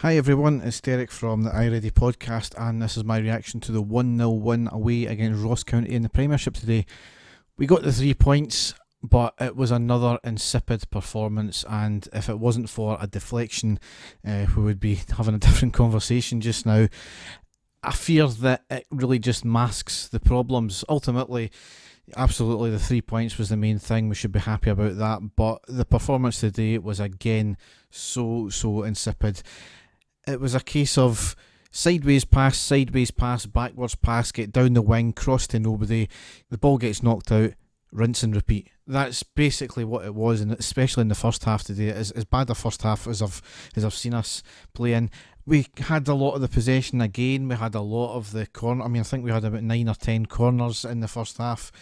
Hi everyone, it's Derek from the iReady podcast, and this is my reaction to the 1-0 win away against Ross County in the Premiership today. We got the 3 points, but it was another insipid performance, and if it wasn't for a deflection, we would be having a different conversation just now. I fear that it really just masks the problems. Ultimately, absolutely the 3 points was the main thing. We should be happy about that, but the performance today was again so insipid. It was a case of sideways pass, backwards pass, get down the wing, cross to nobody, the ball gets knocked out, rinse and repeat. That's basically what it was, and especially in the first half today. As bad a first half as I've seen us play in. We had a lot of the possession again. We had a lot of the corner. I think we had about 9 or 10 corners in the first half.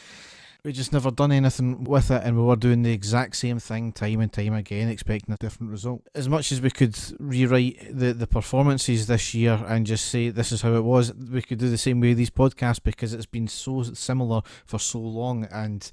We just never done anything with it, and we were doing the exact same thing time and time again, expecting a different result. As much as we could rewrite the performances this year and just say this is how it was, we could do the same way with these podcasts, because it's been so similar for so long, and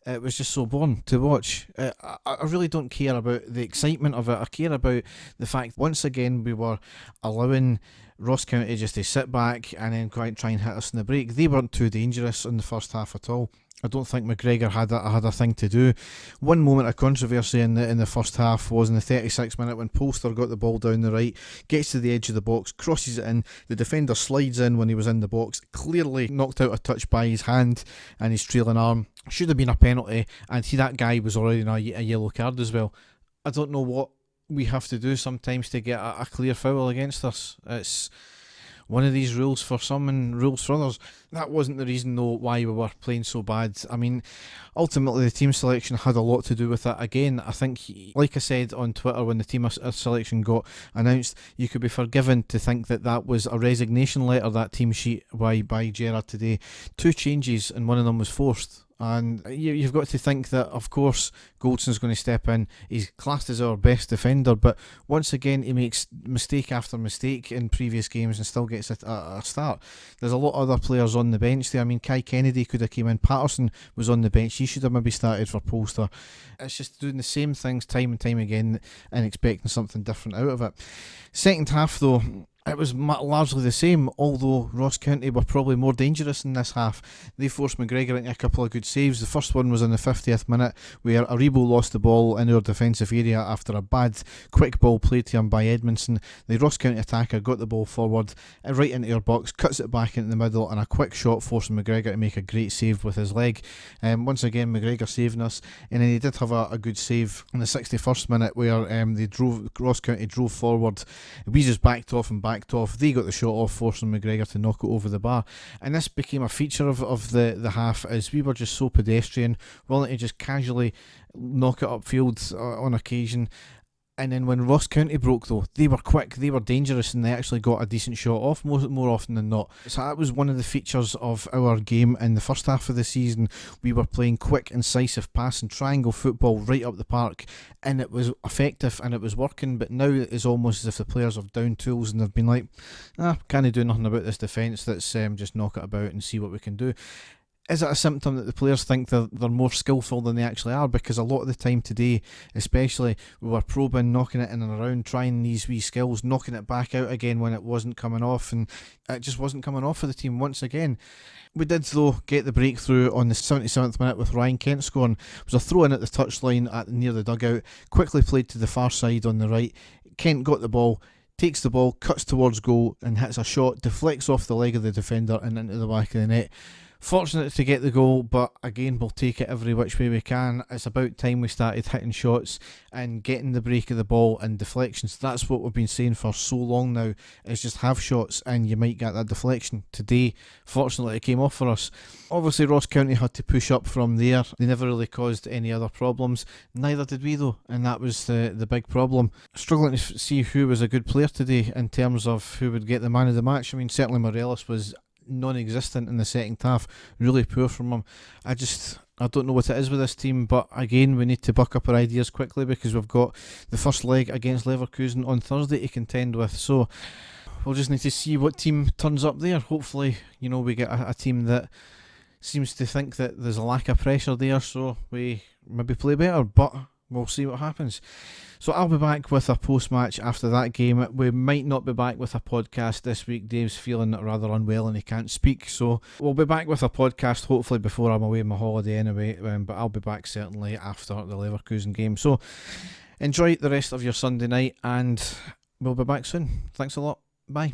it was just so boring to watch. I really don't care about the excitement of it. I care about the fact once again we were allowing Ross County just to sit back and then try and hit us in the break. They weren't too dangerous in the first half at all. I don't think McGregor had a thing to do. One moment of controversy in the first half was in the 36th minute when Polster got the ball down the right, gets to the edge of the box, crosses it in, the defender slides in when he was in the box, clearly knocked out a touch by his hand and his trailing arm. Should have been a penalty, and that guy was already on a yellow card as well. I don't know what we have to do sometimes to get a clear foul against us. It's one of these rules for some and rules for others. That wasn't the reason though why we were playing so bad. Ultimately the team selection had a lot to do with it. Again, I think, like I said on Twitter when the team selection got announced, you could be forgiven to think that was a resignation letter, that team sheet by Gerrard today. 2 changes and one of them was forced. And you've got to think that, of course, Goldson's going to step in. He's classed as our best defender, but once again, he makes mistake after mistake in previous games and still gets a start. There's a lot of other players on the bench there. Kai Kennedy could have came in. Patterson was on the bench. He should have maybe started for Polster. It's just doing the same things time and time again and expecting something different out of it. Second half, though, it was largely the same, although Ross County were probably more dangerous in this half. They forced McGregor into a couple of good saves. The first one was in the 50th minute where Aribo lost the ball in our defensive area after a bad quick ball played to him by Edmondson. The Ross County attacker got the ball forward right into our box, cuts it back into the middle, and a quick shot forcing McGregor to make a great save with his leg. Once again, McGregor saving us, and then he did have a good save in the 61st minute where Ross County drove forward. We just backed off, they got the shot off, forcing McGregor to knock it over the bar. And this became a feature of the half, as we were just so pedestrian, willing to just casually knock it upfield on occasion. And then when Ross County broke, though, they were quick, they were dangerous, and they actually got a decent shot off more often than not. So that was one of the features of our game in the first half of the season. We were playing quick, incisive passing, triangle football right up the park, and it was effective and it was working. But now it's almost as if the players have down tools and they've been like, can't do nothing about this defence, let's just knock it about and see what we can do. Is it a symptom that the players think they're more skillful than they actually are? Because a lot of the time today, especially, we were probing, knocking it in and around, trying these wee skills, knocking it back out again when it wasn't coming off, and it just wasn't coming off for the team once again. We did, though, get the breakthrough on the 77th minute with Ryan Kent scoring. It was a throw in at the touchline near the dugout, quickly played to the far side on the right. Kent got the ball, takes the ball, cuts towards goal and hits a shot, deflects off the leg of the defender and into the back of the net. Fortunate to get the goal, but again we'll take it every which way we can. It's about time we started hitting shots and getting the break of the ball and deflections. That's what we've been saying for so long now, is just have shots and you might get that deflection. Today, fortunately, it came off for us. Obviously Ross County had to push up from there. They never really caused any other problems. Neither did we, though, and that was the big problem. Struggling to see who was a good player today in terms of who would get the man of the match. Certainly Morelos was non-existent in the second half. Really poor from him. I don't know what it is with this team, but again we need to buck up our ideas quickly, because we've got the first leg against Leverkusen on Thursday to contend with. So we'll just need to see what team turns up there. Hopefully, we get a team that seems to think that there's a lack of pressure there, so we maybe play better, but we'll see what happens. So I'll be back with a post-match after that game. We might not be back with a podcast this week. Dave's feeling rather unwell and he can't speak, so we'll be back with a podcast hopefully before I'm away on my holiday anyway, but I'll be back certainly after the Leverkusen game. So enjoy the rest of your Sunday night and we'll be back soon. Thanks a lot. Bye.